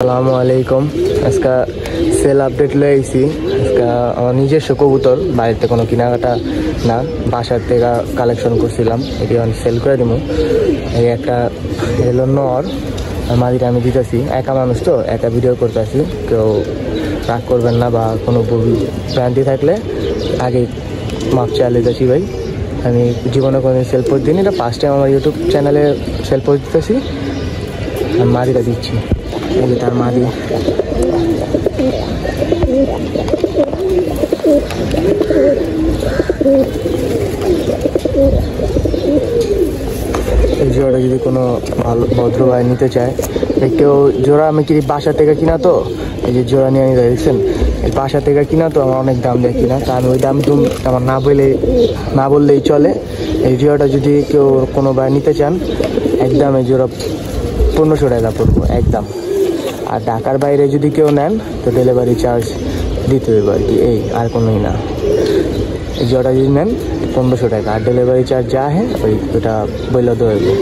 আসসালামু আলাইকুম। আজকে সেল আপডেট লয়ে আইছি। আজকে আমার নিজস্ব কবুতর, বাড়িতে কোনো কেনাকাটা না, বাসার থেকে কালেকশন করছিলাম, এটি আমি সেল করে দিব। এই একটা এলো নর, মাদিটা আমি দিতেছি। একা মানুষ তো, একা ভিডিও করতেছি, কেউ রাগ করবেন না বা কোনো ভ্রান্তি থাকলে আগে মাপ চালিয়ে যাচ্ছি ভাই। আমি জীবনে কোনো সেল পোস্ট দিন, এটা ফার্স্ট টাইম আমার ইউটিউব চ্যানেলে সেল পোস্ট দিতেছি। আমি মাদিটা দিচ্ছি, এই তার মাদি। এই জোড়াটা যদি কোনো ভালো ভদ্র ভাই নিতে চায়, কেউ জোড়া আমি কি বাসা থেকে কিনা, তো এই যে জোড়া নিয়ে নিতে দেখছেন, এই বাসা থেকে কিনা তো আমার অনেক দাম দেয় কিনা, তা আমি ওই দাম তো আমার না বললেই চলে। এই জোড়াটা যদি কেউ কোনো ভাই নিতে চান, একদম এই জোড়া 1500 টাকা পড়বো একদম। আর ঢাকার বাইরে যদি কেউ নেন তো ডেলিভারি চার্জ দিতে হবে আর কি, এই আর কোনোই না। এই জোড়া যদি নেন 1500 টাকা, আর ডেলিভারি চার্জ যা ওইটা বলে দেবো।